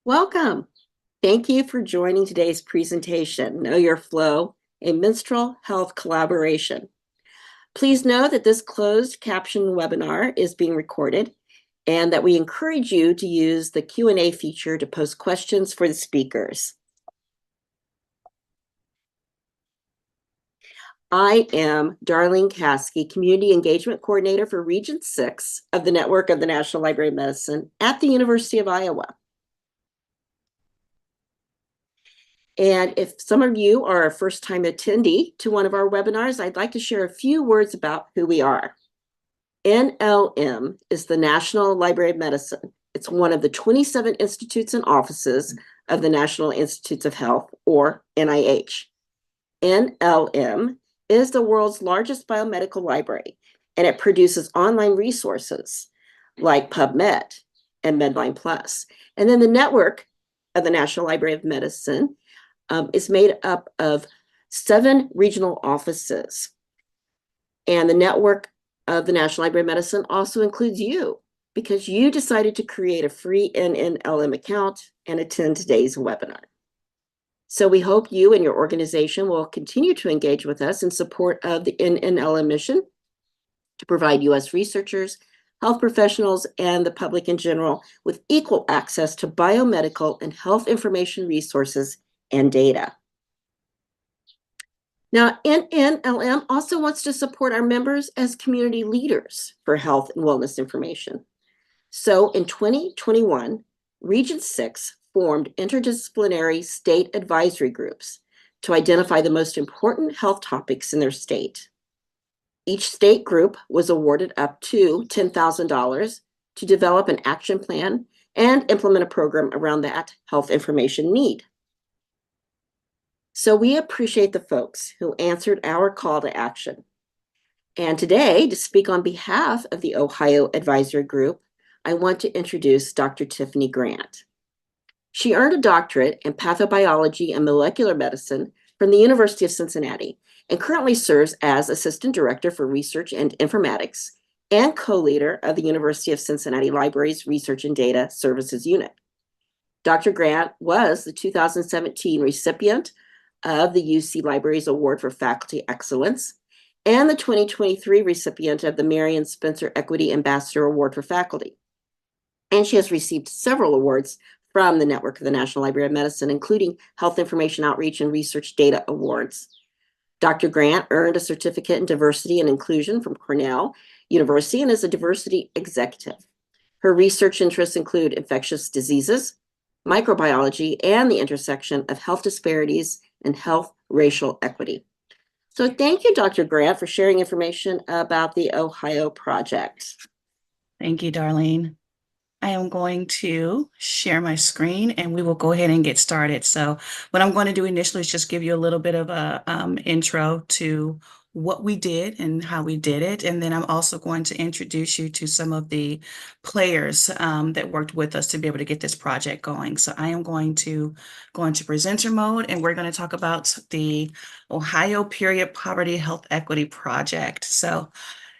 Welcome. Thank you for joining today's presentation, Know Your Flow, a menstrual health collaboration. Please know that this closed caption webinar is being recorded and that we encourage you to use the Q&A feature to post questions for the speakers. I am Darlene Caskey, Community Engagement Coordinator for Region 6 of the Network of the National Library of Medicine at the University of Iowa. And if some of you are a first-time attendee to one of our webinars, I'd like to share a few words about who we are. NLM is the National Library of Medicine. It's one of the 27 institutes and offices of the National Institutes of Health, or NIH. NLM is the world's largest biomedical library, and it produces online resources like PubMed and Medline Plus. And then the network of the National Library of Medicine is made up of 7 regional offices. And the network of the National Library of Medicine also includes you, because you decided to create a free NNLM account and attend today's webinar. So we hope you and your organization will continue to engage with us in support of the NNLM mission to provide U.S. researchers, health professionals, and the public in general with equal access to biomedical and health information resources and data. Now, NNLM also wants to support our members as community leaders for health and wellness information. So in 2021, Region 6 formed interdisciplinary state advisory groups to identify the most important health topics in their state. Each state group was awarded up to $10,000 to develop an action plan and implement a program around that health information need. So we appreciate the folks who answered our call to action. And today, to speak on behalf of the Ohio Advisory Group, I want to introduce Dr. Tiffany Grant. She earned a doctorate in pathobiology and molecular medicine from the University of Cincinnati and currently serves as Assistant Director for Research and Informatics and co-leader of the University of Cincinnati Libraries Research and Data Services Unit. Dr. Grant was the 2017 recipient of the UC Libraries Award for Faculty Excellence and the 2023 recipient of the Marion Spencer Equity Ambassador Award for Faculty. And she has received several awards from the Network of the National Library of Medicine, including Health Information Outreach and Research Data Awards. Dr. Grant earned a certificate in diversity and inclusion from Cornell University and is a diversity executive. Her research interests include infectious diseases, microbiology, and the intersection of health disparities and health racial equity. So thank you, Dr. Grant, for sharing information about the Ohio project. Thank you, Darlene. I am going to share my screen and we will go ahead and get started. So what I'm going to do initially is just give you a little bit of a intro to what we did and how we did it. And then I'm also going to introduce you to some of the players that worked with us to be able to get this project going. So I am going to go into presenter mode and we're going to talk about the Ohio Period Poverty Health Equity Project. So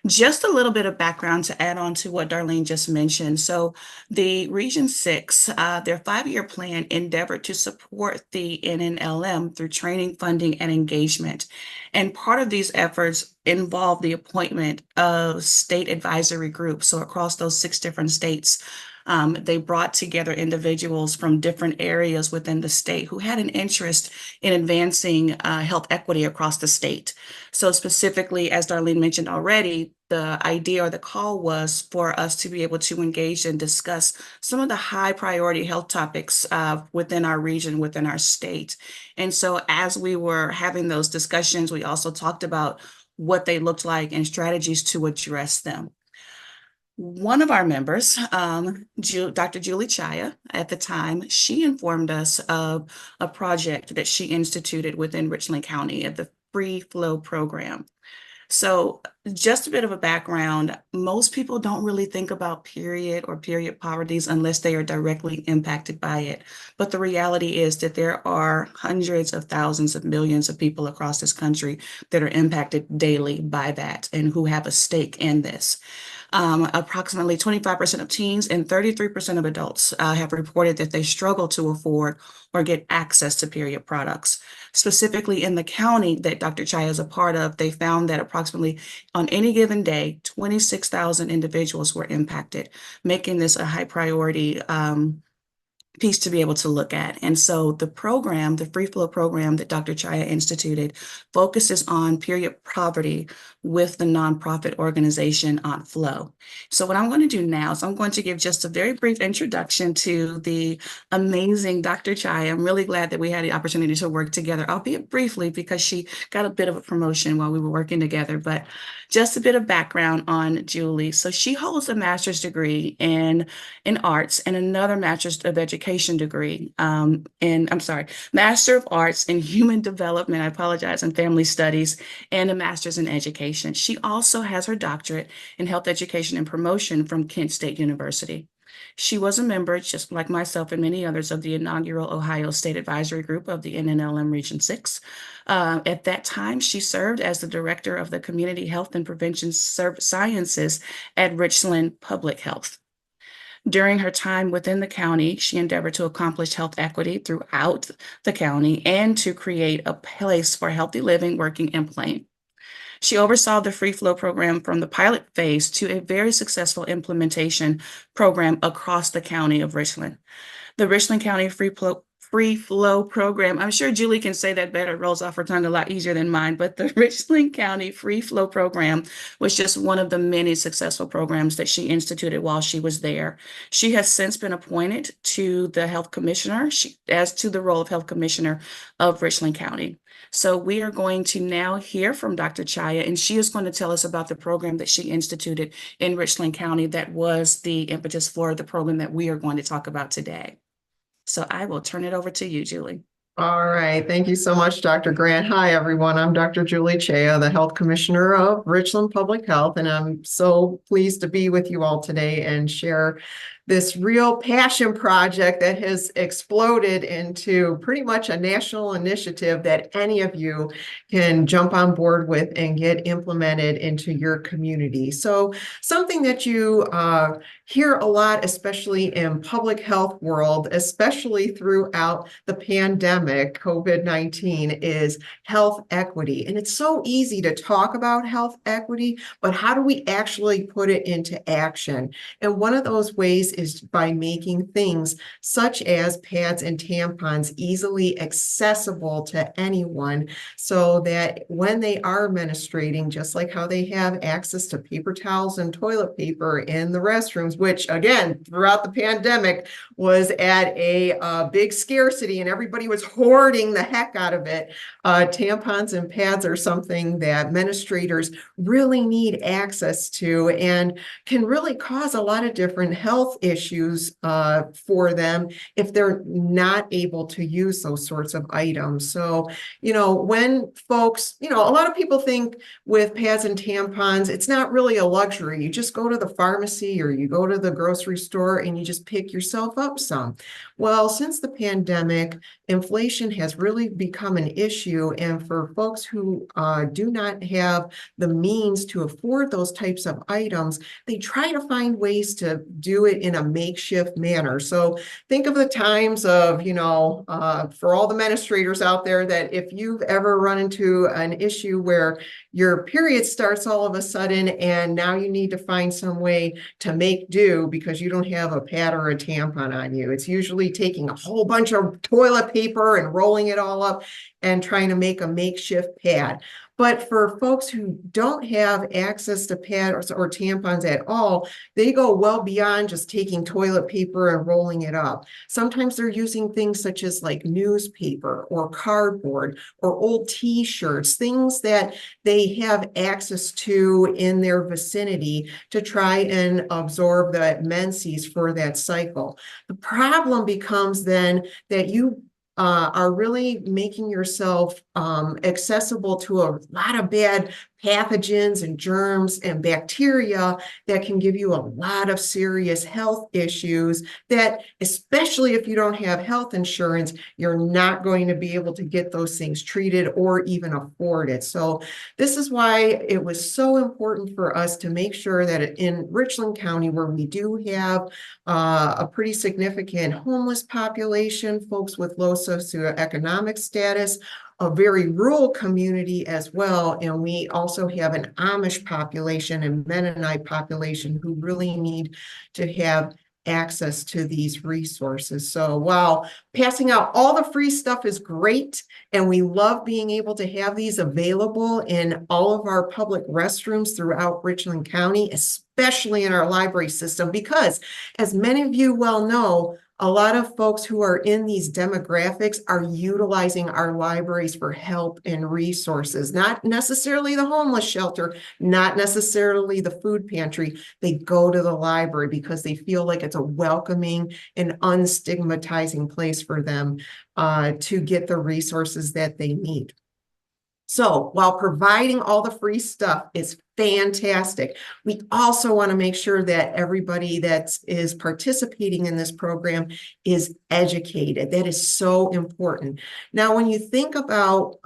just a little bit of background to add on to what Darlene just mentioned. So the Region 6, their 5-year plan endeavored to support the NNLM through training, funding, and engagement. And part of these efforts involved the appointment of state advisory groups. So across those 6 different states, they brought together individuals from different areas within the state who had an interest in advancing health equity across the state. So specifically, as Darlene mentioned already, the idea or the call was for us to be able to engage and discuss some of the high priority health topics within our region, within our state. And so as we were having those discussions, we also talked about what they looked like and strategies to address them. One of our members, Dr. Julie Chaya, at the time, she informed us of a project that she instituted within Richland County at the Free Flow program. So just a bit of a background, most people don't really think about period or period poverties unless they are directly impacted by it. But the reality is that there are hundreds of thousands of millions of people across this country that are impacted daily by that and who have a stake in this. Approximately 25% of teens and 33% of adults have reported that they struggle to afford or get access to period products. Specifically in the county that Dr. Chaya is a part of, they found that approximately on any given day, 26,000 individuals were impacted, making this a high priority piece to be able to look at. And so the program, the free flow program that Dr. Chaya instituted, focuses on period poverty with the nonprofit organization On Flow. So what I'm going to do now is I'm going to give just a very brief introduction to the amazing Dr. Chaya. I'm really glad that we had the opportunity to work together, albeit briefly, because she got a bit of a promotion while we were working together. But just a bit of background on Julie. So she holds a master's degree in arts and another master's of education degree Master of Arts in Human Development, I apologize, and Family Studies, and a master's in education. She also has her doctorate in health education and promotion from Kent State University. She was a member, just like myself and many others, of the inaugural Ohio State Advisory Group of the NNLM Region 6. At that time, she served as the director of the Community Health and Prevention Sciences at Richland Public Health. During her time within the county, she endeavored to accomplish health equity throughout the county and to create a place for healthy living, working, and playing. She oversaw the Free Flow program from the pilot phase to a very successful implementation program across the county of Richland. The Richland County Free Flow program, I'm sure Julie can say that better, it rolls off her tongue a lot easier than mine, but the Richland County Free Flow program was just one of the many successful programs that she instituted while she was there. She has since been appointed to the health commissioner, as to the role of health commissioner of Richland County. So we are going to now hear from Dr. Chaya, and she is going to tell us about the program that she instituted in Richland County that was the impetus for the program that we are going to talk about today. So I will turn it over to you, Julie. All right. Thank you so much, Dr. Grant. Hi, everyone. I'm Dr. Julie Chaya, the Health Commissioner of Richland Public Health, and I'm so pleased to be with you all today and share this real passion project that has exploded into pretty much a national initiative that any of you can jump on board with and get implemented into your community. So something that you hear a lot, especially in public health world, especially throughout the pandemic, COVID-19, is health equity. And it's so easy to talk about health equity, but how do we actually put it into action? And one of those ways is by making things such as pads and tampons easily accessible to anyone, so that when they are menstruating, just like how they have access to paper towels and toilet paper in the restrooms, which again, throughout the pandemic was at a big scarcity and everybody was hoarding the heck out of it. Tampons and pads are something that menstruators really need access to and can really cause a lot of different health issues for them if they're not able to use those sorts of items. So, when folks, a lot of people think with pads and tampons, it's not really a luxury. You just go to the pharmacy or you go to the grocery store and you just pick yourself up some. Well, since the pandemic, inflation has really become an issue. And for folks who do not have the means to afford those types of items, they try to find ways to do it in a makeshift manner. So think of the times of, for all the menstruators out there, that if you've ever run into an issue where your period starts all of a sudden and now you need to find some way to make do because you don't have a pad or a tampon on you. It's usually taking a whole bunch of toilet paper and rolling it all up and trying to make a makeshift pad. But for folks who don't have access to pads or tampons at all, they go well beyond just taking toilet paper and rolling it up. Sometimes they're using things such as like newspaper or cardboard or old t-shirts, things that they have access to in their vicinity to try and absorb the menses for that cycle. The problem becomes then that you are really making yourself accessible to a lot of bad pathogens and germs and bacteria that can give you a lot of serious health issues that, especially if you don't have health insurance, you're not going to be able to get those things treated or even afford it. So this is why it was so important for us to make sure that in Richland County, where we do have a pretty significant homeless population, folks with low socioeconomic status, a very rural community as well. And we also have an Amish population and Mennonite population who really need to have access to these resources. So while passing out all the free stuff is great, and we love being able to have these available in all of our public restrooms throughout Richland County, especially in our library system, because as many of you well know, a lot of folks who are in these demographics are utilizing our libraries for help and resources, not necessarily the homeless shelter, not necessarily the food pantry. They go to the library because they feel like it's a welcoming and unstigmatizing place for them to get the resources that they need. So while providing all the free stuff is fantastic, we also want to make sure that everybody that is participating in this program is educated. That is so important. Now, when you think about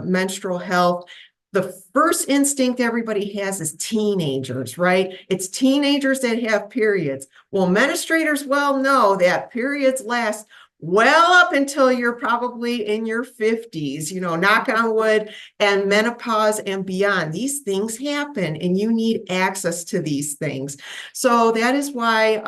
menstrual health, the first instinct everybody has is teenagers, right? It's teenagers that have periods. Well, menstruators well know that periods last well up until you're probably in your 50s, knock on wood, and menopause and beyond. These things happen and you need access to these things. So that is why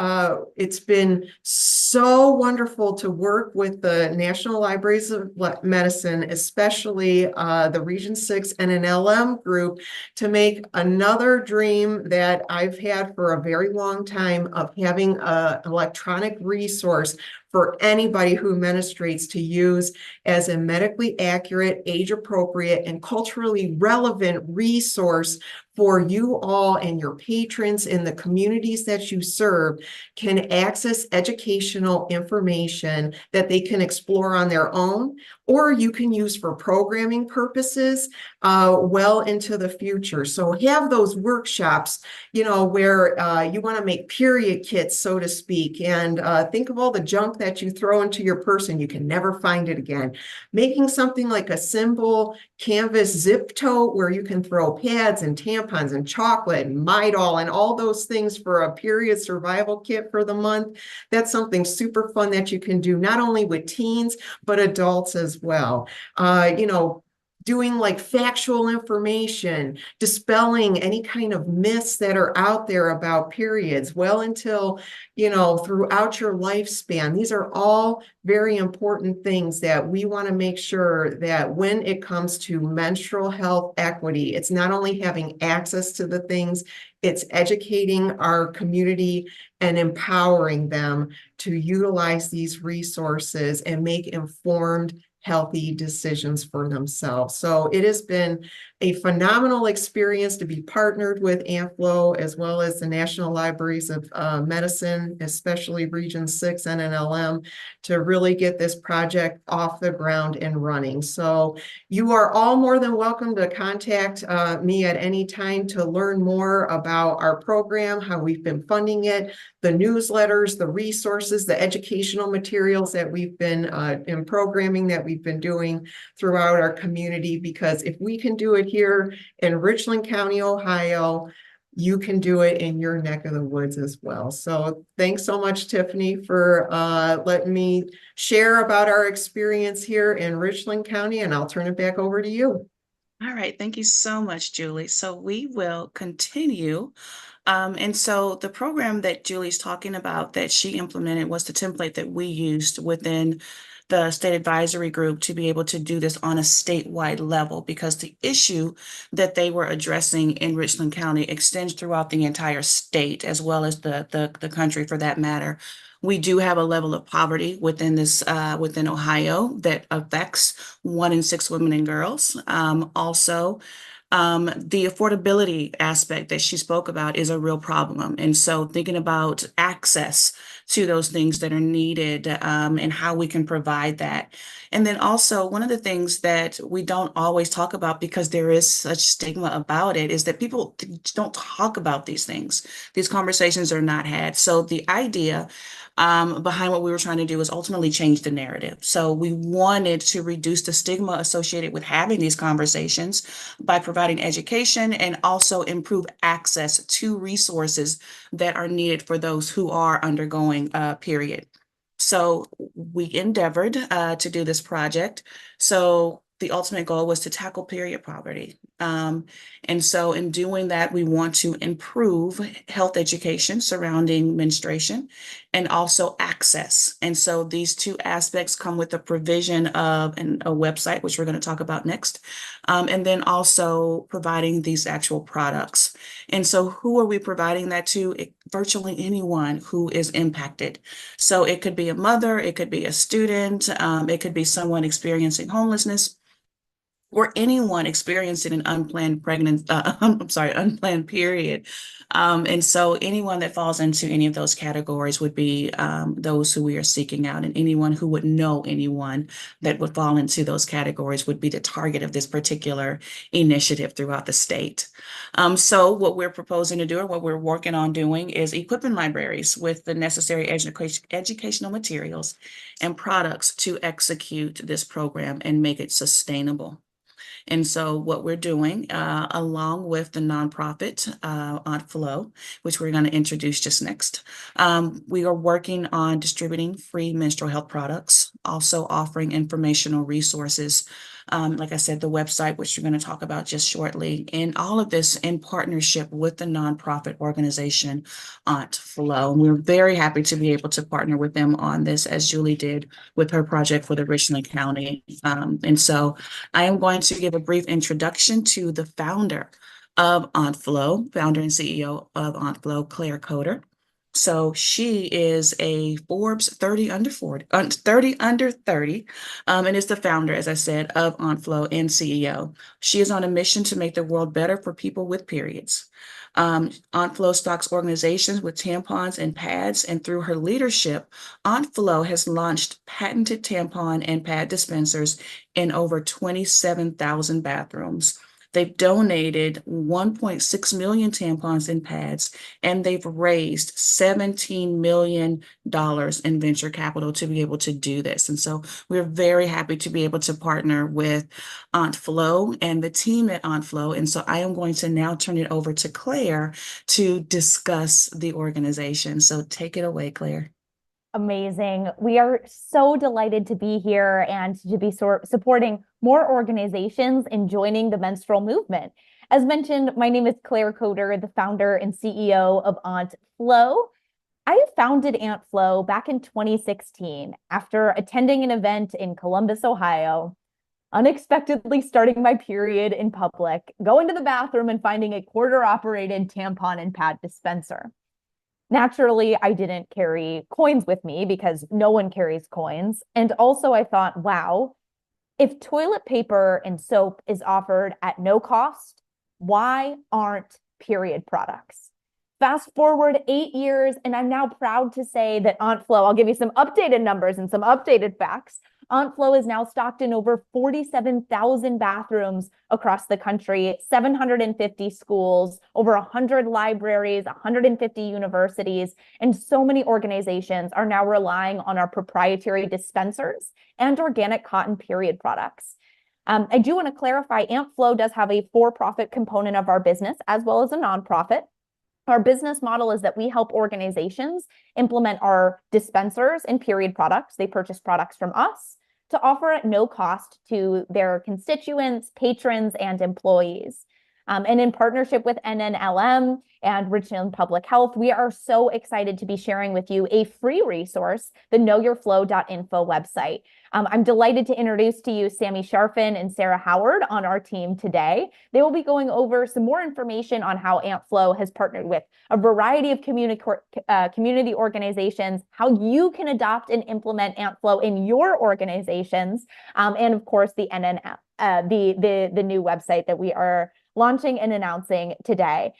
it's been so wonderful to work with the National Libraries of Medicine, especially the Region 6 NNLM group, to make another dream that I've had for a very long time of having an electronic resource for anybody who menstruates to use as a medically accurate, age-appropriate, and culturally relevant resource for you all and your patrons in the communities that you serve can access educational information that they can explore on their own, or you can use for programming purposes well into the future. So have those workshops, where you want to make period kits, so to speak, and think of all the junk that you throw into your purse and you can never find it again. Making something like a simple canvas zip tote where you can throw pads and tampons and chocolate and Midol and all those things for a period survival kit for the month. That's something super fun that you can do not only with teens, but adults as well. Doing like factual information, dispelling any kind of myths that are out there about periods well until, throughout your lifespan. These are all very important things that we want to make sure that when it comes to menstrual health equity, it's not only having access to the things, it's educating our community and empowering them to utilize these resources and make informed, healthy decisions for themselves. So it has been a phenomenal experience to be partnered with AMFLO as well as the National Libraries of Medicine, especially Region 6 NNLM, to really get this project off the ground and running. So you are all more than welcome to contact me at any time to learn more about our program, how we've been funding it, the newsletters, the resources, the educational materials that we've been in programming that we've been doing throughout our community. Because if we can do it here in Richland County, Ohio, you can do it in your neck of the woods as well. So thanks so much, Tiffany, for letting me share about our experience here in Richland County, and I'll turn it back over to you. All right, thank you so much, Julie. So we will continue. And so the program that Julie's talking about that she implemented was the template that we used within the state advisory group to be able to do this on a statewide level, because the issue that they were addressing in Richland County extends throughout the entire state, as well as the country for that matter. We do have a level of poverty within within Ohio that affects 1 in 6 women and girls. Also, The affordability aspect that she spoke about is a real problem. And so thinking about access to those things that are needed, and how we can provide that. And then also one of the things that we don't always talk about because there is such stigma about it is that people don't talk about these things. These conversations are not had. So the idea behind what we were trying to do was ultimately change the narrative. So we wanted to reduce the stigma associated with having these conversations by providing education and also improve access to resources that are needed for those who are undergoing a period. So we endeavored to do this project. So the ultimate goal was to tackle period poverty. And so in doing that, we want to improve health education surrounding menstruation and also access. And so these two aspects come with the provision of a website, which we're going to talk about next, and then also providing these actual products. And so who are we providing that to? Virtually anyone who is impacted. So it could be a mother, it could be a student, it could be someone experiencing homelessness, or anyone experiencing an unplanned unplanned period. And so anyone that falls into any of those categories would be those who we are seeking out, and anyone who would know anyone that would fall into those categories would be the target of this particular initiative throughout the state. So what we're proposing to do, or what we're working on doing, is equipping libraries with the necessary educational materials and products to execute this program and make it sustainable. And so what we're doing, along with the nonprofit Aunt Flo, which we're going to introduce just next, we are working on distributing free menstrual health products, also offering informational resources. Like I said, the website, which we're going to talk about just shortly, and all of this in partnership with the nonprofit organization Aunt Flo. And we're very happy to be able to partner with them on this, as Julie did with her project for the Richland County. And so I am going to give a brief introduction to the founder of Aunt Flo, founder and CEO of Aunt Flo, Claire Coder. So she is a Forbes 30 under 40, 30 under 30, and is the founder, as I said, of Aunt Flo and CEO. She is on a mission to make the world better for people with periods. Aunt Flo stocks organizations with tampons and pads, and through her leadership, Aunt Flo has launched patented tampon and pad dispensers in over 27,000 bathrooms. They've donated 1.6 million tampons and pads, and they've raised $17 million in venture capital to be able to do this. And so we're very happy to be able to partner with Aunt Flo and the team at Aunt Flo. And so I am going to now turn it over to Claire to discuss the organization. So take it away, Claire. Amazing. We are so delighted to be here and to be supporting more organizations in joining the menstrual movement. As mentioned, my name is Claire Coder, the founder and CEO of Aunt Flo. I founded Aunt Flo back in 2016 after attending an event in Columbus, Ohio, unexpectedly starting my period in public, going to the bathroom and finding a quarter-operated tampon and pad dispenser. Naturally, I didn't carry coins with me because no one carries coins. And also I thought, wow, if toilet paper and soap is offered at no cost, why aren't period products? Fast forward 8 years, and I'm now proud to say that Aunt Flo, I'll give you some updated numbers and some updated facts. Aunt Flo is now stocked in over 47,000 bathrooms across the country, 750 schools, over 100 libraries, 150 universities, and so many organizations are now relying on our proprietary dispensers and organic cotton period products. I do want to clarify, Aunt Flo does have a for-profit component of our business as well as a nonprofit. Our business model is that we help organizations implement our dispensers and period products. They purchase products from us to offer at no cost to their constituents, patrons, and employees. And in partnership with NNLM and Richmond Public Health, we are so excited to be sharing with you a free resource, the knowyourflow.info website. I'm delighted to introduce to you Sami, Sharfin, and Sarah Howard on our team today. They will be going over some more information on how AntFlow has partnered with a variety of community organizations, how you can adopt and implement AntFlow in your organizations, and of course the the new website that we are launching and announcing today.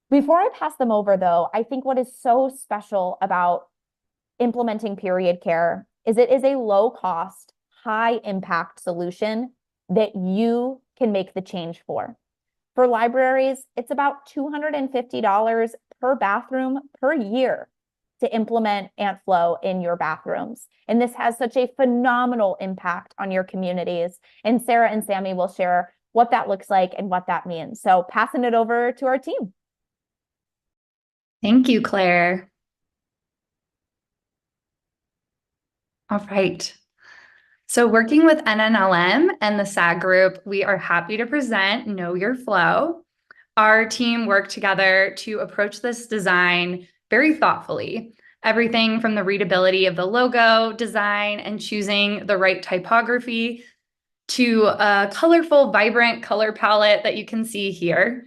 Before I pass them over, though, I think what is so special about implementing period care is it is a low-cost, high-impact solution that you can make the change for. For libraries, it's about $250 per bathroom per year to implement AntFlow in your bathrooms. And this has such a phenomenal impact on your communities. And Sarah and Sami will share what that looks like and what that means. So passing it over to our team. Thank you, Claire. All right. So working with NNLM and the SAG group, we are happy to present Know Your Flow. Our team worked together to approach this design very thoughtfully. Everything from the readability of the logo design and choosing the right typography to a colorful, vibrant color palette that you can see here.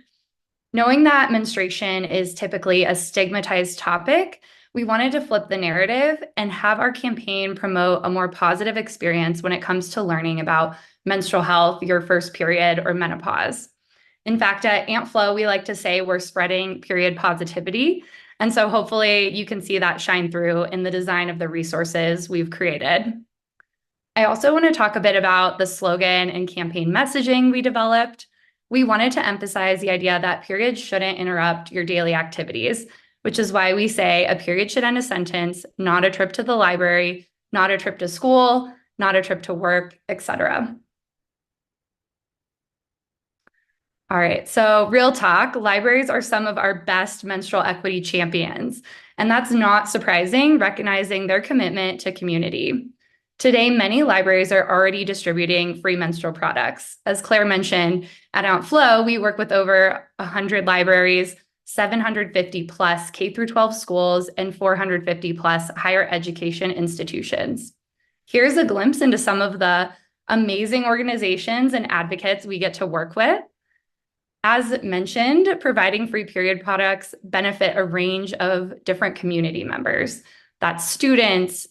Knowing that menstruation is typically a stigmatized topic, we wanted to flip the narrative and have our campaign promote a more positive experience when it comes to learning about menstrual health, your first period, or menopause. In fact, at AntFlow, we like to say we're spreading period positivity. And so hopefully you can see that shine through in the design of the resources we've created. I also want to talk a bit about the slogan and campaign messaging we developed. We wanted to emphasize the idea that periods shouldn't interrupt your daily activities, which is why we say a period should end a sentence, not a trip to the library, not a trip to school, not a trip to work, etc. All right, so real talk, libraries are some of our best menstrual equity champions, and that's not surprising, recognizing their commitment to community. Today, many libraries are already distributing free menstrual products. As Claire mentioned, at AntFlow, we work with over 100 libraries, 750 plus K-12 schools, and 450 plus higher education institutions. Here's a glimpse into some of the amazing organizations and advocates we get to work with. As mentioned, providing free period products benefit a range of different community members. That's students,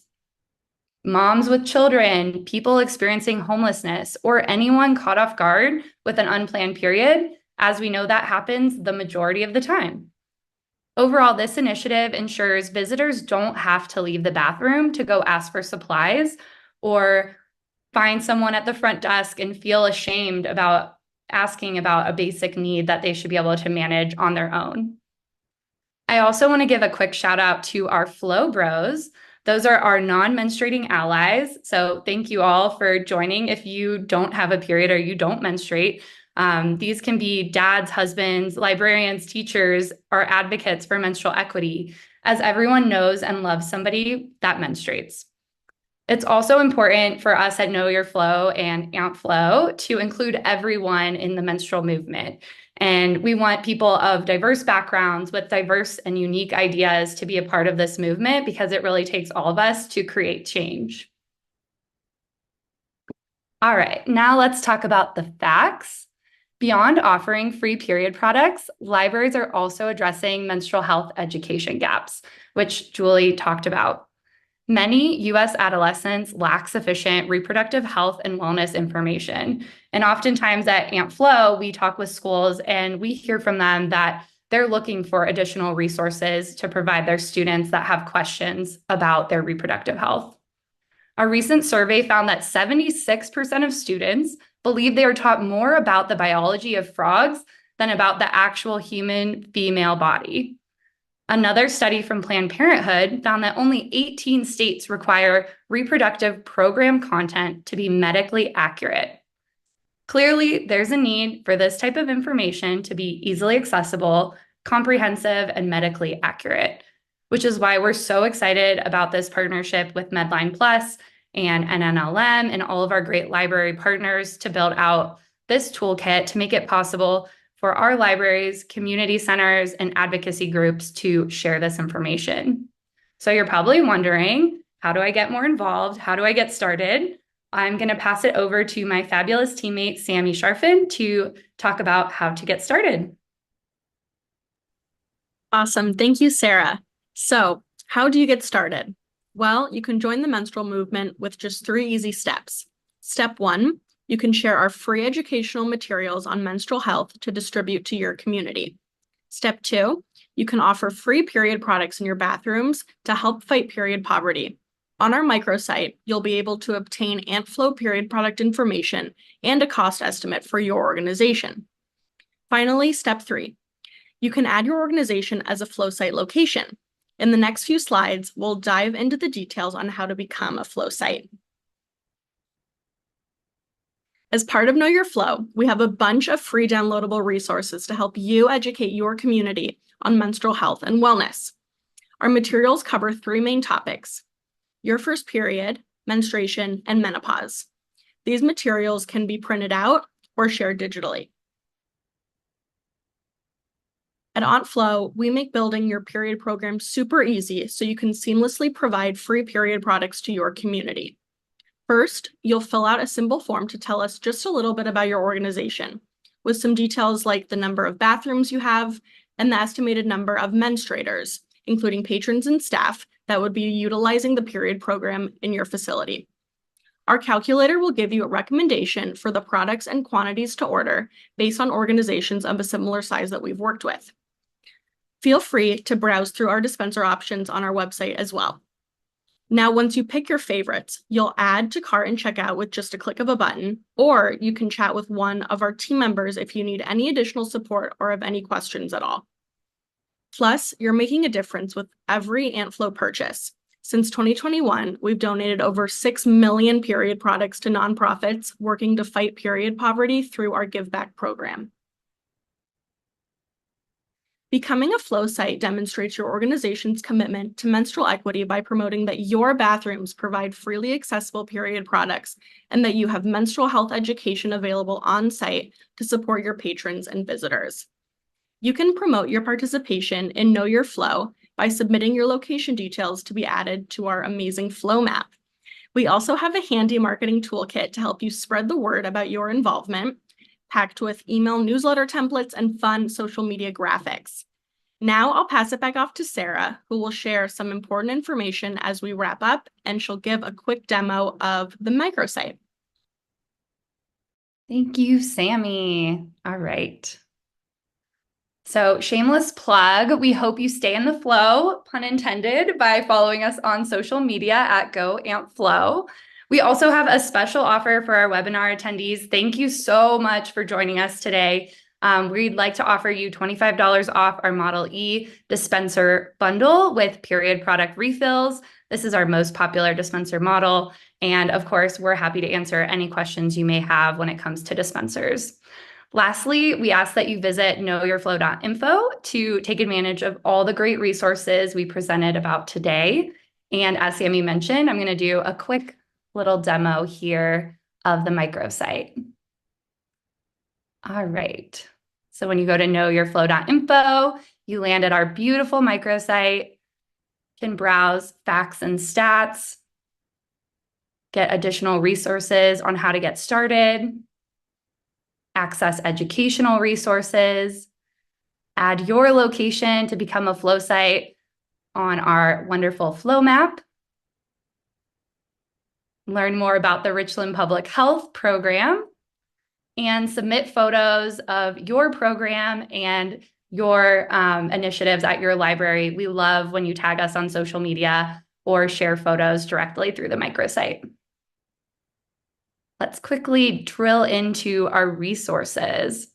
moms with children, people experiencing homelessness, or anyone caught off guard with an unplanned period, as we know that happens the majority of the time. Overall, this initiative ensures visitors don't have to leave the bathroom to go ask for supplies or find someone at the front desk and feel ashamed about asking about a basic need that they should be able to manage on their own. I also want to give a quick shout out to our Flow Bros. Those are our non-menstruating allies. So thank you all for joining. If you don't have a period or you don't menstruate, these can be dads, husbands, librarians, teachers, or advocates for menstrual equity, as everyone knows and loves somebody that menstruates. It's also important for us at Know Your Flow and AntFlow to include everyone in the menstrual movement. And we want people of diverse backgrounds with diverse and unique ideas to be a part of this movement because it really takes all of us to create change. All right, now let's talk about the facts. Beyond offering free period products, libraries are also addressing menstrual health education gaps, which Julie talked about. Many U.S. adolescents lack sufficient reproductive health and wellness information. And oftentimes at AntFlow, we talk with schools and we hear from them that they're looking for additional resources to provide their students that have questions about their reproductive health. A recent survey found that 76% of students believe they are taught more about the biology of frogs than about the actual human female body. Another study from Planned Parenthood found that only 18 states require reproductive program content to be medically accurate. Clearly, there's a need for this type of information to be easily accessible, comprehensive, and medically accurate, which is why we're so excited about this partnership with Medline Plus and NNLM and all of our great library partners to build out this toolkit to make it possible for our libraries, community centers, and advocacy groups to share this information. So you're probably wondering, how do I get more involved? How do I get started? I'm going to pass it over to my fabulous teammate, Sami Sharfin, to talk about how to get started. Awesome. Thank you, Sarah. So, how do you get started? Well, you can join the menstrual movement with just 3 easy steps. Step 1, you can share our free educational materials on menstrual health to distribute to your community. Step 2, you can offer free period products in your bathrooms to help fight period poverty. On our microsite, you'll be able to obtain AntFlow period product information and a cost estimate for your organization. Finally, step 3, you can add your organization as a flow site location. In the next few slides, we'll dive into the details on how to become a flow site. As part of Know Your Flow, we have a bunch of free downloadable resources to help you educate your community on menstrual health and wellness. Our materials cover 3 main topics: your first period, menstruation, and menopause. These materials can be printed out or shared digitally. At AntFlow, we make building your period program super easy so you can seamlessly provide free period products to your community. First, you'll fill out a simple form to tell us just a little bit about your organization, with some details like the number of bathrooms you have and the estimated number of menstruators, including patrons and staff, that would be utilizing the period program in your facility. Our calculator will give you a recommendation for the products and quantities to order based on organizations of a similar size that we've worked with. Feel free to browse through our dispenser options on our website as well. Now, once you pick your favorites, you'll add to cart and checkout with just a click of a button, or you can chat with one of our team members if you need any additional support or have any questions at all. Plus, you're making a difference with every AntFlow purchase. Since 2021, we've donated over 6 million period products to nonprofits working to fight period poverty through our Give Back program. Becoming a flow site demonstrates your organization's commitment to menstrual equity by promoting that your bathrooms provide freely accessible period products and that you have menstrual health education available on site to support your patrons and visitors. You can promote your participation in Know Your Flow by submitting your location details to be added to our amazing flow map. We also have a handy marketing toolkit to help you spread the word about your involvement, packed with email newsletter templates and fun social media graphics. Now I'll pass it back off to Sarah, who will share some important information as we wrap up, and she'll give a quick demo of the microsite. Thank you, Sami. All right. So shameless plug, we hope you stay in the flow, pun intended, by following us on social media at GoAntFlow. We also have a special offer for our webinar attendees. Thank you so much for joining us today. We'd like to offer you $25 off our Model E dispenser bundle with period product refills. This is our most popular dispenser model. And of course, we're happy to answer any questions you may have when it comes to dispensers. Lastly, we ask that you visit knowyourflow.info to take advantage of all the great resources we presented about today. And as Sami mentioned, I'm going to do a quick little demo here of the microsite. All right. So when you go to knowyourflow.info, you land at our beautiful microsite, can browse facts and stats, get additional resources on how to get started, access educational resources, add your location to become a flow site on our wonderful flow map, learn more about the Richland Public Health Program, and submit photos of your program and your initiatives at your library. We love when you tag us on social media or share photos directly through the microsite. Let's quickly drill into our resources.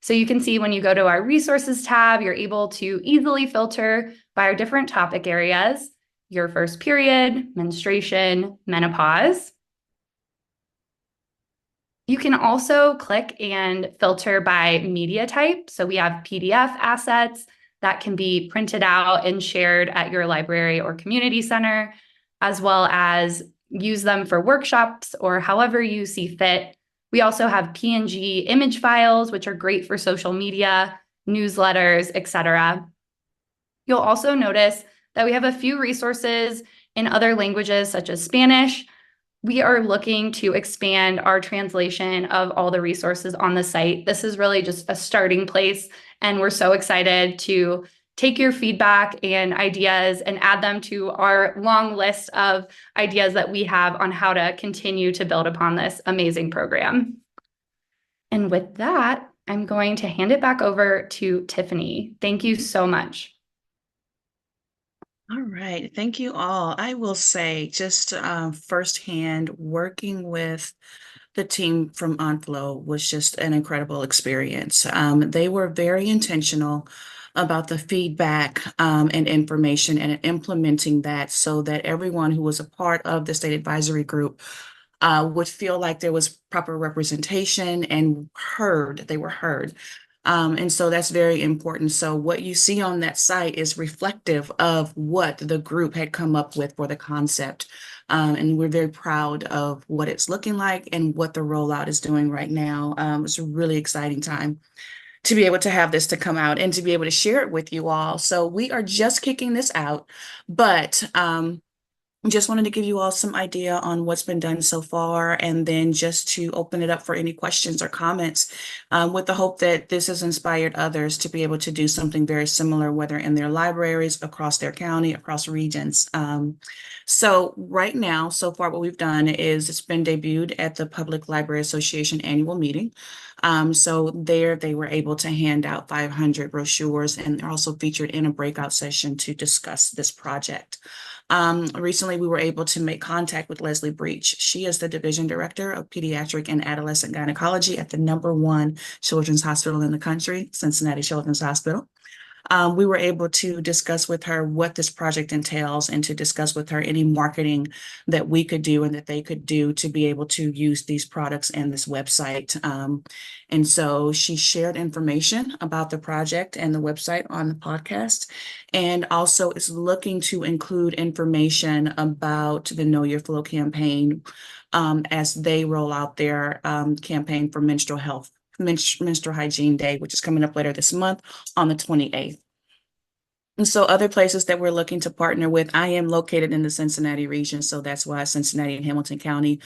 So you can see when you go to our resources tab, you're able to easily filter by our different topic areas: your first period, menstruation, menopause. You can also click and filter by media type. So we have PDF assets that can be printed out and shared at your library or community center, as well as use them for workshops or however you see fit We also have PNG image files, which are great for social media, newsletters, etc. You'll also notice that we have a few resources in other languages such as Spanish. We are looking to expand our translation of all the resources on the site. This is really just a starting place, and we're so excited to take your feedback and ideas and add them to our long list of ideas that we have on how to continue to build upon this amazing program. And with that, I'm going to hand it back over to Tiffany. Thank you so much. All right. Thank you all. I will say just firsthand, working with the team from Onflow was just an incredible experience. They were very intentional about the feedback and information and implementing that so that everyone who was a part of the state advisory group would feel like there was proper representation and they were heard. And so that's very important. So what you see on that site is reflective of what the group had come up with for the concept. And we're very proud of what it's looking like and what the rollout is doing right now. It's a really exciting time to be able to have this to come out and to be able to share it with you all. So we are just kicking this out, but just wanted to give you all some idea on what's been done so far, and then just to open it up for any questions or comments with the hope that this has inspired others to be able to do something very similar, whether in their libraries, across their county, across regions. So right now, so far what we've done is it's been debuted at the Public Library Association annual meeting. So there they were able to hand out 500 brochures, and they're also featured in a breakout session to discuss this project. Recently, we were able to make contact with Leslie Breach. She is the Division Director of Pediatric and Adolescent Gynecology at the #1 children's hospital in the country, Cincinnati Children's Hospital. We were able to discuss with her what this project entails and to discuss with her any marketing that we could do and that they could do to be able to use these products and this website. And so she shared information about the project and the website on the podcast, and also is looking to include information about the Know Your Flow campaign as they roll out their campaign for menstrual health. Menstrual Hygiene Day, which is coming up later this month on the 28th. And so other places that we're looking to partner with, I am located in the Cincinnati region, so that's why Cincinnati and Hamilton County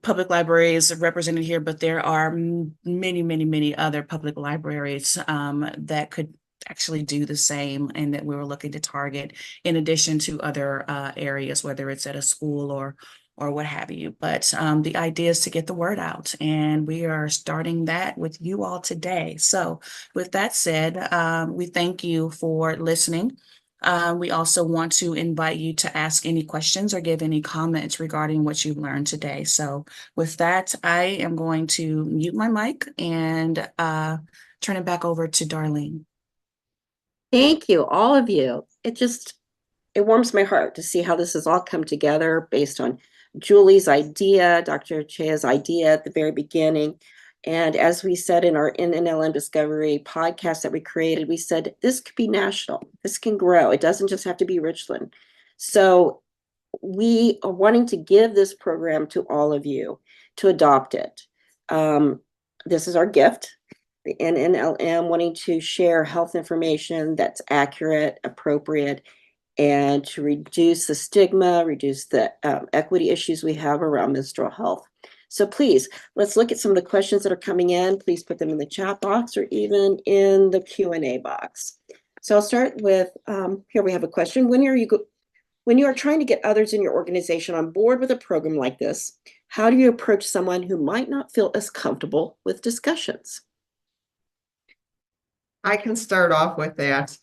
Public Libraries are represented here, but there are many, many, many other public libraries that could actually do the same, and that we were looking to target in addition to other areas, whether it's at a school or what have you. But the idea is to get the word out, and we are starting that with you all today. So with that said, we thank you for listening. We also want to invite you to ask any questions or give any comments regarding what you've learned today. So with that, I am going to mute my mic and turn it back over to Darlene. Thank you, all of you. It warms my heart to see how this has all come together based on Julie's idea, Dr. Chaya's idea at the very beginning. And as we said in our NNLM Discovery podcast that we created, we said this could be national. This can grow. It doesn't just have to be Richland. So we are wanting to give this program to all of you to adopt it. This is our gift. The NNLM wanting to share health information that's accurate, appropriate, and to reduce the stigma, reduce the equity issues we have around menstrual health. So please, let's look at some of the questions that are coming in. Please put them in the chat box or even in the Q&A box. So I'll start with, here we have a question. When you are trying to get others in your organization on board with a program like this, how do you approach someone who might not feel as comfortable with discussions? I can start off with that.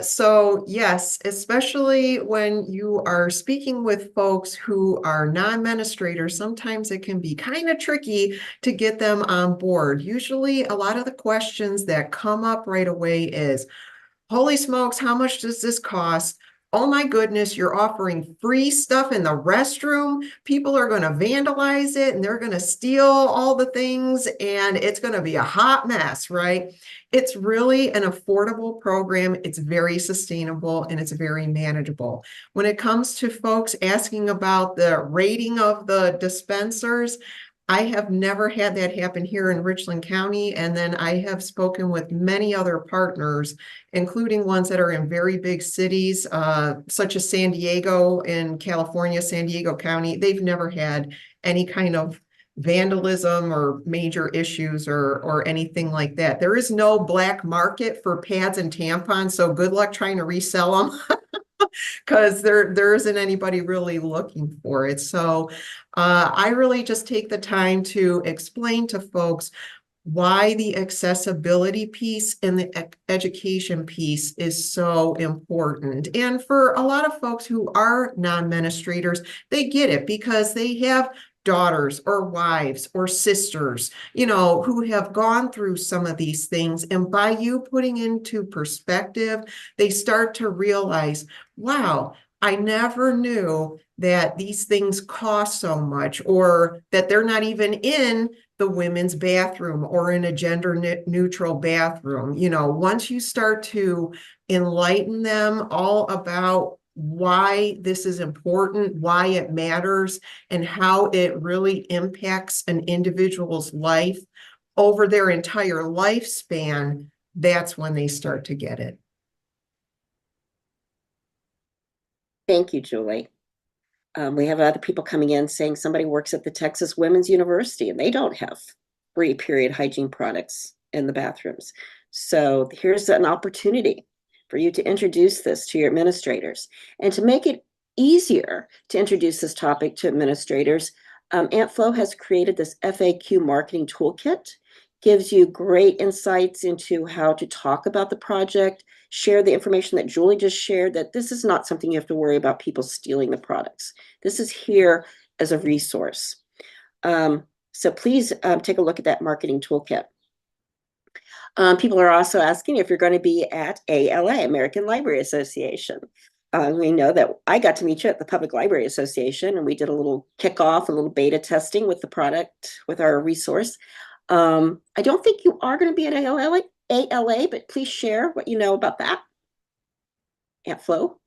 So yes, especially when you are speaking with folks who are non-administrators, sometimes it can be kind of tricky to get them on board. Usually a lot of the questions that come up right away is, holy smokes, how much does this cost? Oh my goodness, you're offering free stuff in the restroom. People are going to vandalize it and they're going to steal all the things and it's going to be a hot mess, right? It's really an affordable program. It's very sustainable and it's very manageable. When it comes to folks asking about the rating of the dispensers, I have never had that happen here in Richland County. And then I have spoken with many other partners, including ones that are in very big cities, such as San Diego in California, San Diego County. They've never had any kind of vandalism or major issues or anything like that. There is no black market for pads and tampons, so good luck trying to resell them. Because there isn't anybody really looking for it. So I really just take the time to explain to folks why the accessibility piece and the education piece is so important. And for a lot of folks who are non-menstruators, they get it because they have daughters or wives or sisters, who have gone through some of these things. And by you putting into perspective, they start to realize, wow, I never knew that these things cost so much, or that they're not even in the women's bathroom or in a gender neutral bathroom. Once you start to enlighten them all about why this is important, why it matters, and how it really impacts an individual's life over their entire lifespan, that's when they start to get it. Thank you, Julie. We have other people coming in saying somebody works at the Texas Women's University and they don't have free period hygiene products in the bathrooms. So here's an opportunity for you to introduce this to your administrators. And to make it easier to introduce this topic to administrators, Aunt Flo has created this FAQ marketing toolkit. Gives you great insights into how to talk about the project, share the information that Julie just shared, that this is not something you have to worry about people stealing the products. This is here as a resource. So please take a look at that marketing toolkit. People are also asking if you're going to be at ALA, American Library Association. We know that I got to meet you at the Public Library Association, and we did a little kickoff, a little beta testing with the product, with our resource. I don't think you are going to be at ALA, but please share what you know about that. Aunt Flo.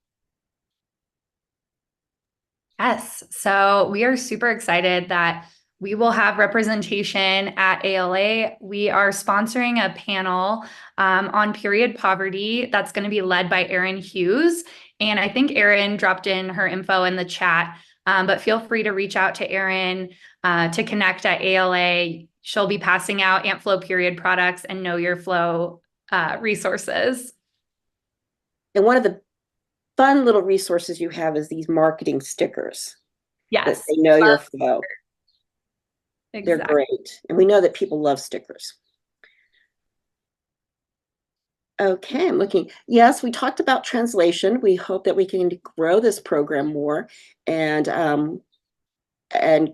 Yes, so we are super excited that we will have representation at ALA. We are sponsoring a panel on period poverty that's going to be led by Erin Hughes. And I think Erin dropped in her info in the chat, but feel free to reach out to Erin to connect at ALA. She'll be passing out Aunt Flo period products and Know Your Flow resources. And one of the fun little resources you have is these marketing stickers. Yes. That say Know Your Flow. Exactly. They're great. And we know that people love stickers. Okay, I'm looking. Yes, we talked about translation. We hope that we can grow this program more and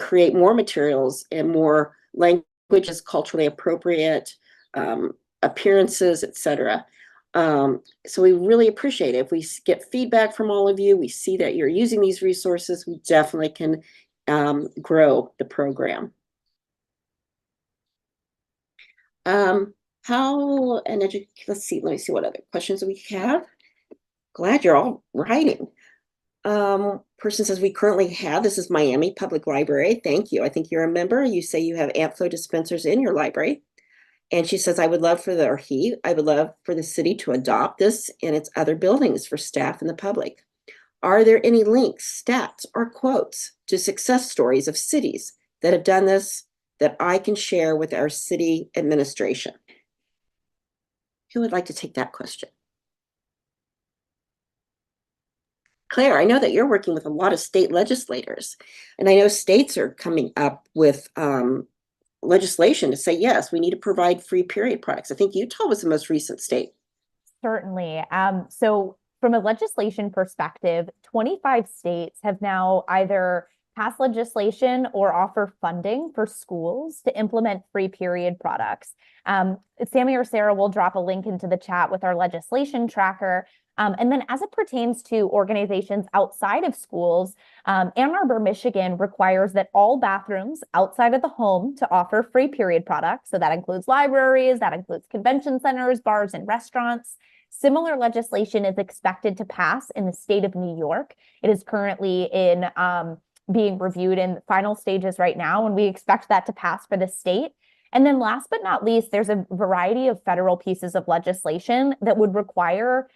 create more materials and more languages culturally appropriate, appearances, etc. So we really appreciate it. If we get feedback from all of you, we see that you're using these resources, we definitely can grow the program. Let's see, let me see what other questions we have. Glad you're all writing. Person says we currently have, this is Miami Public Library. Thank you. I think you're a member. You say you have Aunt Flo dispensers in your library. And she says, I would love for the city to adopt this in its other buildings for staff and the public. Are there any links, stats, or quotes to success stories of cities that have done this that I can share with our city administration? Who would like to take that question? Claire, I know that you're working with a lot of state legislators, and I know states are coming up with legislation to say, yes, we need to provide free period products. I think Utah was the most recent state. Certainly. So from a legislation perspective, 25 states have now either passed legislation or offer funding for schools to implement free period products. Sami or Sarah will drop a link into the chat with our legislation tracker. And then as it pertains to organizations outside of schools, Ann Arbor, Michigan requires that all bathrooms outside of the home to offer free period products. So that includes libraries, that includes convention centers, bars, and restaurants. Similar legislation is expected to pass in the state of New York. It is currently in being reviewed in final stages right now, and we expect that to pass for the state. And then last but not least, there's a variety of federal pieces of legislation that would require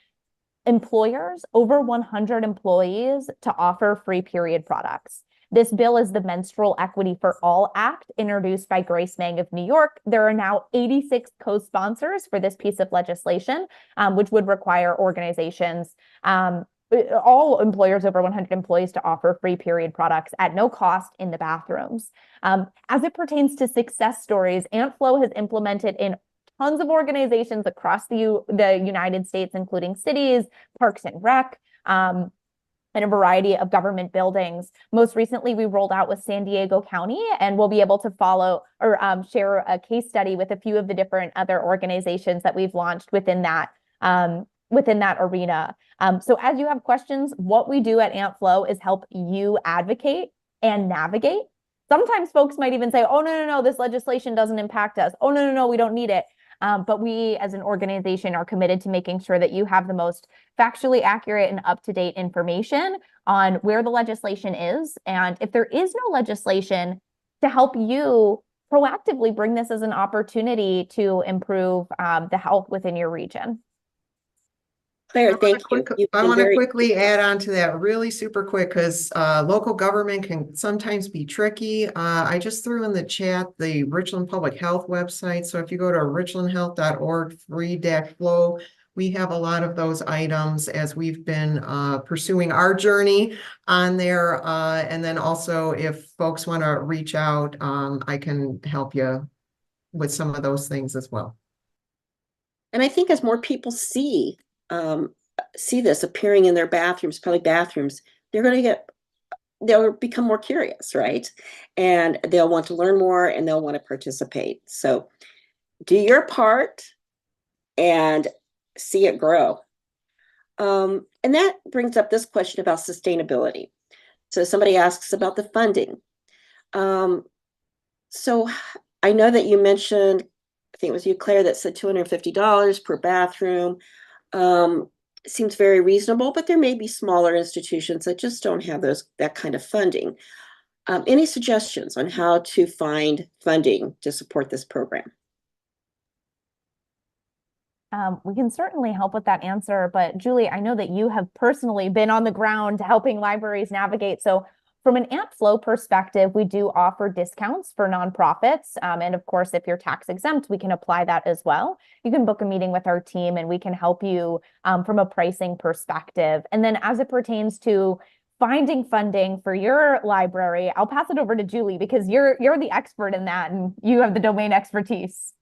employers over 100 employees to offer free period products. This bill is the Menstrual Equity for All Act, introduced by Grace Meng of New York. There are now 86 co-sponsors for this piece of legislation, which would require organizations, all employers over 100 employees, to offer free period products at no cost in the bathrooms. As it pertains to success stories, AntFlow has implemented in tons of organizations across the United States, including cities, parks and rec, and a variety of government buildings. Most recently, we rolled out with San Diego County, and we'll be able to follow or share a case study with a few of the different other organizations that we've launched within that arena. So as you have questions, what we do at AntFlow is help you advocate and navigate. Sometimes folks might even say, oh, no, this legislation doesn't impact us. Oh, no, we don't need it. But we as an organization are committed to making sure that you have the most factually accurate and up-to-date information on where the legislation is. And if there is no legislation, to help you proactively bring this as an opportunity to improve the health within your region. Claire, thank you. I want to quickly add on to that really super quick, because local government can sometimes be tricky. I just threw in the chat the Richland Public Health website. So if you go to richlandhealth.org/flow, we have a lot of those items as we've been pursuing our journey on there. And then also, if folks want to reach out, I can help you with some of those things as well. And I think as more people see this appearing in their bathrooms, public bathrooms, they'll become more curious, right? And they'll want to learn more and they'll want to participate. So do your part and see it grow. And that brings up this question about sustainability. So somebody asks about the funding. So I know that you mentioned, I think it was you, Claire, that said $250 per bathroom. Seems very reasonable, but there may be smaller institutions that just don't have that kind of funding. Any suggestions on how to find funding to support this program? We can certainly help with that answer, but Julie, I know that you have personally been on the ground helping libraries navigate. So from an AntFlow perspective, we do offer discounts for nonprofits. And of course, if you're tax exempt, we can apply that as well. You can book a meeting with our team and we can help you from a pricing perspective. And then as it pertains to finding funding for your library, I'll pass it over to Julie because you're the expert in that and you have the domain expertise.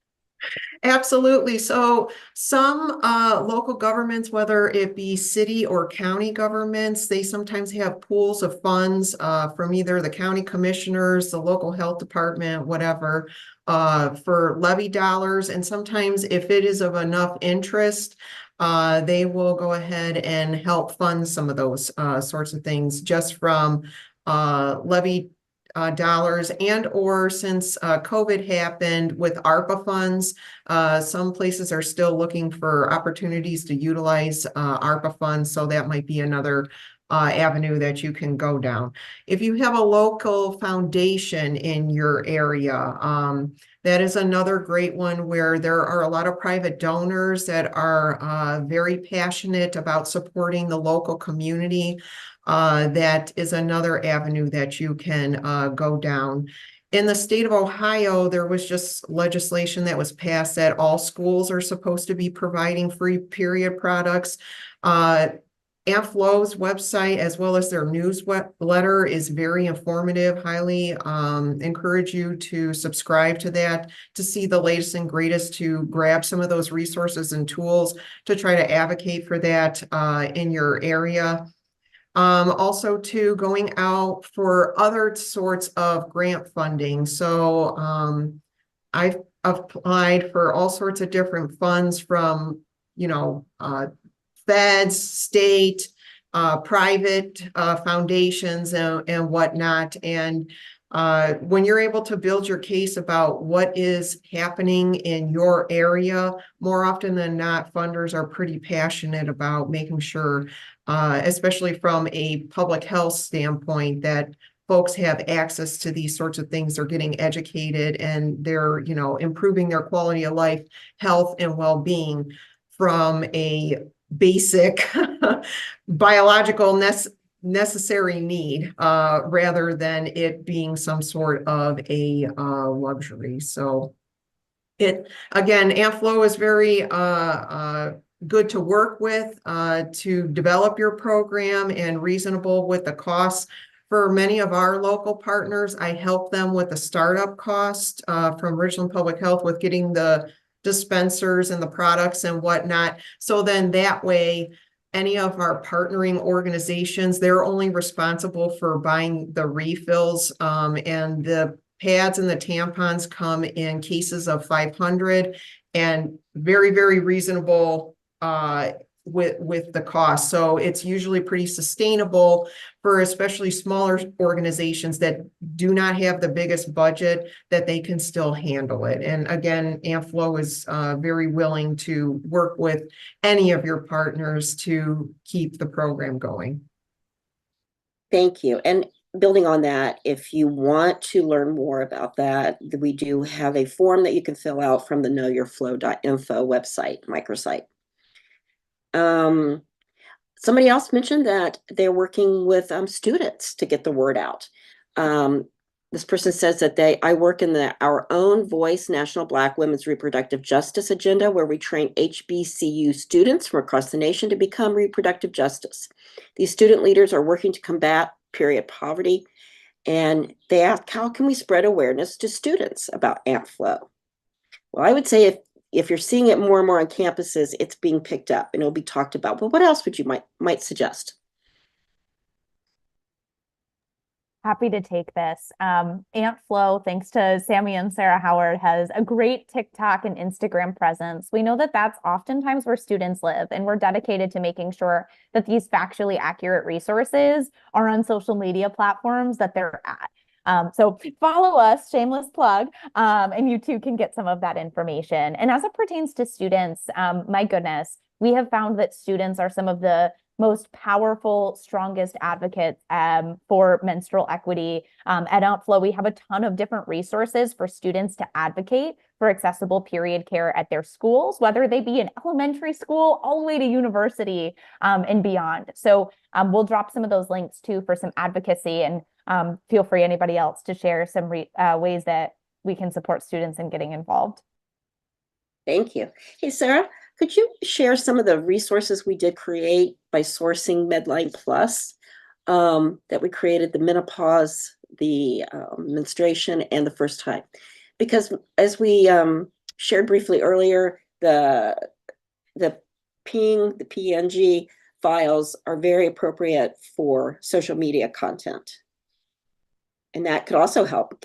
Absolutely. So some local governments, whether it be city or county governments, they sometimes have pools of funds from either the county commissioners, the local health department, whatever, for levy dollars. And sometimes if it is of enough interest, they will go ahead and help fund some of those sorts of things just from levy dollars, and or since COVID happened with ARPA funds, some places are still looking for opportunities to utilize ARPA funds. So that might be another avenue that you can go down. If you have a local foundation in your area, that is another great one where there are a lot of private donors that are very passionate about supporting the local community. That is another avenue that you can go down. In the state of Ohio, there was just legislation that was passed that all schools are supposed to be providing free period products. AntFlow's website, as well as their newsletter, is very informative. Highly encourage you to subscribe to that to see the latest and greatest, to grab some of those resources and tools to try to advocate for that in your area. Also too, going out for other sorts of grant funding. So I've applied for all sorts of different funds from, feds, state, private foundations and whatnot. And when you're able to build your case about what is happening in your area, more often than not, funders are pretty passionate about making sure, especially from a public health standpoint, that folks have access to these sorts of things, they're getting educated and they're, improving their quality of life, health, and well-being from a basic biological necessary need, rather than it being some sort of a luxury. So again, AmFlow is very good to work with, to develop your program, and reasonable with the costs. For many of our local partners, I help them with the startup cost from Richland Public Health with getting the dispensers and the products and whatnot. So then that way, any of our partnering organizations, they're only responsible for buying the refills, and the pads and the tampons come in cases of 500, and very, very reasonable with the cost. So it's usually pretty sustainable for especially smaller organizations that do not have the biggest budget, that they can still handle it. And again, AmFlow is very willing to work with any of your partners to keep the program going. Thank you. And building on that, if you want to learn more about that, we do have a form that you can fill out from the knowyourflow.info website, microsite. Somebody else mentioned that they're working with students to get the word out. This person says that I work in Our Own Voice National Black Women's Reproductive Justice Agenda, where we train HBCU students from across the nation to become reproductive justice. These student leaders are working to combat period poverty, and they ask, how can we spread awareness to students about AmFlow? Well, I would say if you're seeing it more and more on campuses, it's being picked up and it'll be talked about. But what else would you might suggest? Happy to take this. AmFlow, thanks to Sami and Sarah Howard, has a great TikTok and Instagram presence. We know that that's oftentimes where students live, and we're dedicated to making sure that these factually accurate resources are on social media platforms that they're at. So follow us, shameless plug, and you too can get some of that information. And as it pertains to students, my goodness, we have found that students are some of the most powerful, strongest advocates for menstrual equity. At AmFlow, we have a ton of different resources for students to advocate for accessible period care at their schools, whether they be in elementary school all the way to university and beyond. So we'll drop some of those links too for some advocacy, and feel free, anybody else, to share some ways that we can support students in getting involved. Thank you. Hey, Sarah, could you share some of the resources we did create by sourcing Medline Plus that we created, the menopause, the menstruation, and the first time? Because as we shared briefly earlier, the PNG files are very appropriate for social media content. And that could also help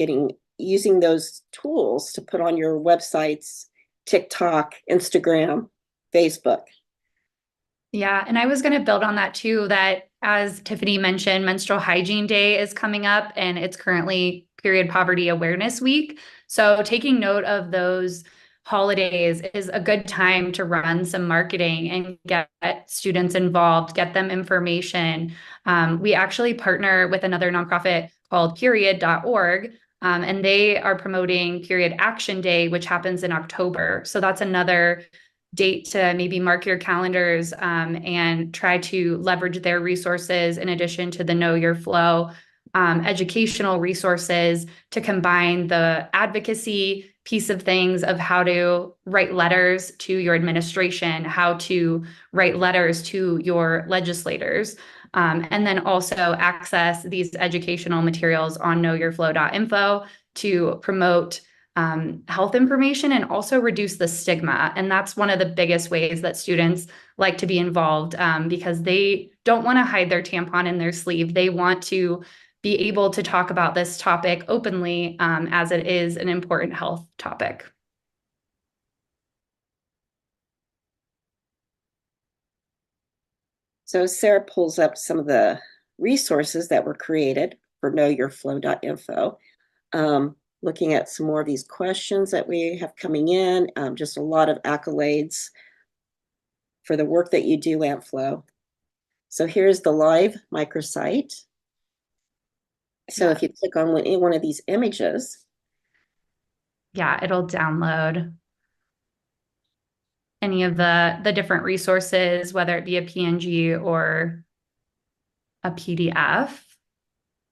using those tools to put on your websites, TikTok, Instagram, Facebook. Yeah, and I was going to build on that too, that as Tiffany mentioned, Menstrual Hygiene Day is coming up, and it's currently Period Poverty Awareness Week. So taking note of those holidays is a good time to run some marketing and get students involved, get them information. We actually partner with another nonprofit called period.org. And they are promoting Period Action Day, which happens in October. So that's another date to maybe mark your calendars and try to leverage their resources in addition to the Know Your Flow educational resources to combine the advocacy piece of things of how to write letters to your administration, how to write letters to your legislators. And then also access these educational materials on knowyourflow.info to promote health information and also reduce the stigma. And that's one of the biggest ways that students like to be involved because they don't want to hide their tampon in their sleeve. They want to be able to talk about this topic openly as it is an important health topic. So Sarah pulls up some of the resources that were created for knowyourflow.info. Looking at some more of these questions that we have coming in, just a lot of accolades for the work that you do, AmFlow. So here's the live microsite. So if you click on any one of these images, Yeah, it'll download any of the different resources, whether it be a PNG or a PDF.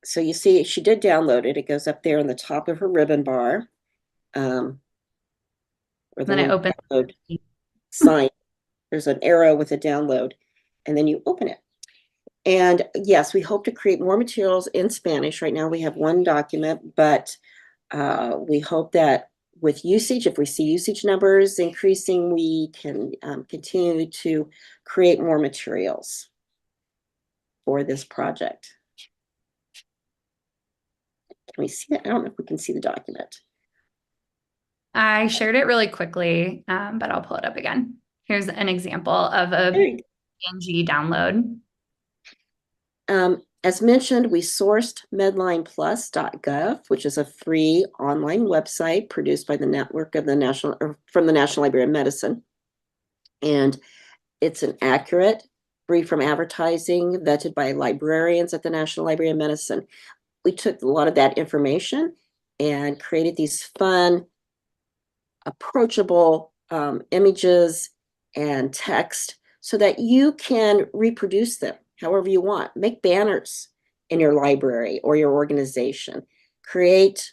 so you see she did download it. It goes up there on the top of her ribbon bar. Or Then I open download sign. There's an arrow with a download, and then you open it. And yes, we hope to create more materials in Spanish. Right now we have one document, but we hope that with usage, if we see usage numbers increasing, we can continue to create more materials for this project. Can we see it? I don't know if we can see the document. I shared it really quickly, but I'll pull it up again. Here's an example of a PNG download. As mentioned, we sourced medlineplus.gov, which is a free online website produced by the network of from the National Library of Medicine. And it's an accurate, free from advertising, vetted by librarians at the National Library of Medicine. We took a lot of that information and created these fun, approachable images and text so that you can reproduce them however you want. Make banners in your library or your organization. Create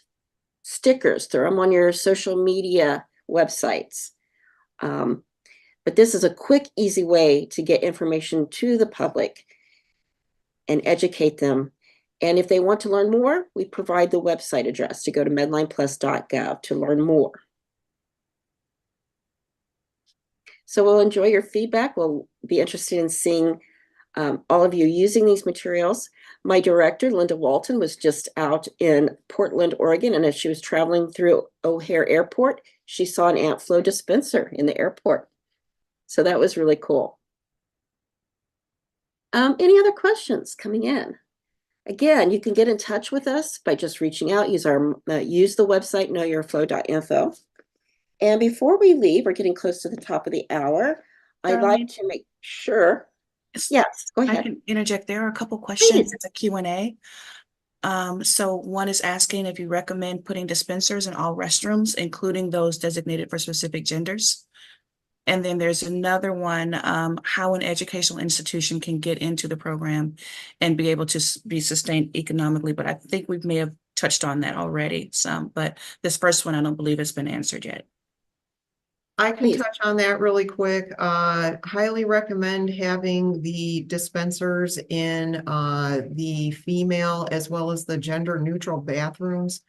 stickers, throw them on your social media websites. But this is a quick, easy way to get information to the public and educate them. And if they want to learn more, we provide the website address to go to medlineplus.gov to learn more. So we'll enjoy your feedback. We'll be interested in seeing all of you using these materials. My director, Linda Walton, was just out in Portland, Oregon, and as she was traveling through O'Hare Airport, she saw an ant flow dispenser in the airport. So that was really cool. Any other questions coming in? Again, you can get in touch with us by just reaching out. Use the website knowyourflow.info. And before we leave, we're getting close to the top of the hour. I'd like to make sure. Yes, go ahead. I can interject. There are a couple questions. It's a Q&A. So one is asking if you recommend putting dispensers in all restrooms, including those designated for specific genders. And then there's another one, how an educational institution can get into the program and be able to be sustained economically. But I think we may have touched on that already some, but this first one, I don't believe has been answered yet. I can touch on that really quick. Highly recommend having the dispensers in the female as well as the gender neutral bathrooms.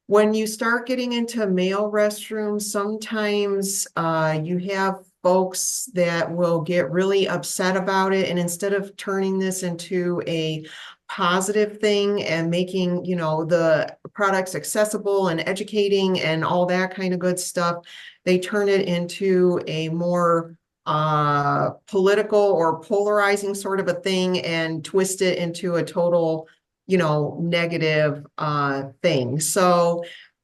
When you start getting into male restrooms, sometimes you have folks that will get really upset about it. And instead of turning this into a positive thing and making, you know, the products accessible and educating and all that kind of good stuff, they turn it into a more political or polarizing sort of a thing and twist it into a total, you know, negative thing. So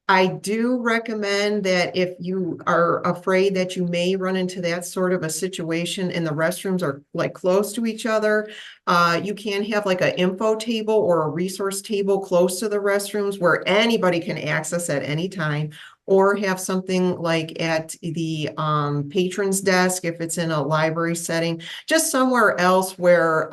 I do recommend that if you are afraid that you may run into that sort of a situation and the restrooms are like close to each other, you can have like an info table or a resource table close to the restrooms where anybody can access at any time, or have something like at the patron's desk if it's in a library setting, just somewhere else where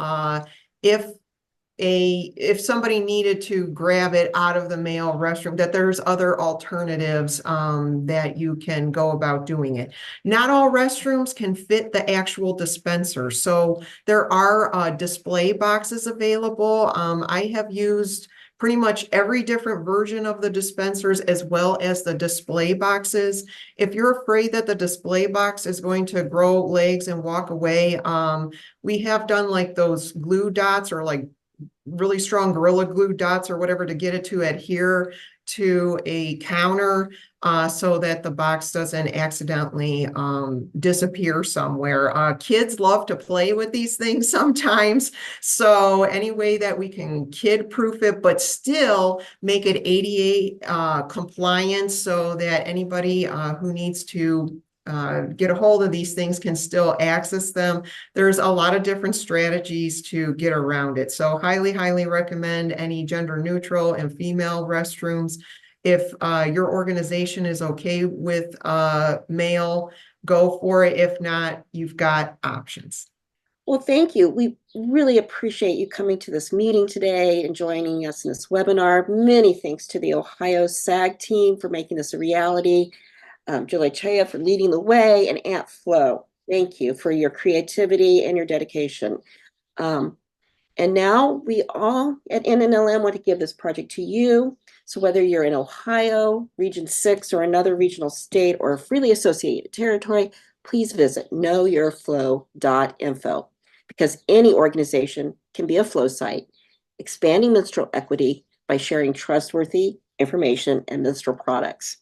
if somebody needed to grab it out of the male restroom, that there's other alternatives that you can go about doing it. Not all restrooms can fit the actual dispenser. So there are display boxes available. I have used pretty much every different version of the dispensers as well as the display boxes. If you're afraid that the display box is going to grow legs and walk away, we have done like those glue dots or like really strong Gorilla Glue dots or whatever to get it to adhere to a counter so that the box doesn't accidentally disappear somewhere. Kids love to play with these things sometimes. So any way that we can kid-proof it, but still make it ADA compliant so that anybody who needs to get a hold of these things can still access them. There's a lot of different strategies to get around it. So highly, highly recommend any gender neutral and female restrooms. If your organization is okay with male, go for it. If not, you've got options. Well, thank you. We really appreciate you coming to this meeting today and joining us in this webinar. Many thanks to the Ohio SAG team for making this a reality. Julie Chaya for leading the way, and Aunt Flo, thank you for your creativity and your dedication. And now we all at NNLM want to give this project to you. So whether you're in Ohio, Region 6, or another regional state or a freely associated territory, please visit knowyourflow.info, because any organization can be a flow site, expanding menstrual equity by sharing trustworthy information and menstrual products.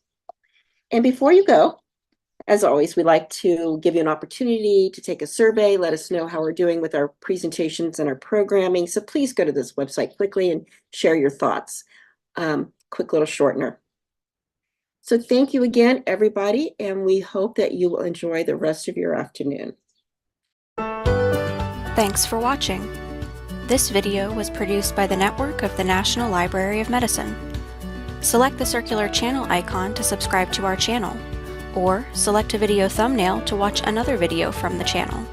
And before you go, as always, we'd like to give you an opportunity to take a survey. Let us know how we're doing with our presentations and our programming. So please go to this website quickly and share your thoughts. Quick little shortener. So thank you again, everybody, and we hope that you will enjoy the rest of your afternoon. Thanks for watching. This video was produced by the network of the National Library of Medicine. Select the circular channel icon to subscribe to our channel, or select a video thumbnail to watch another video from the channel.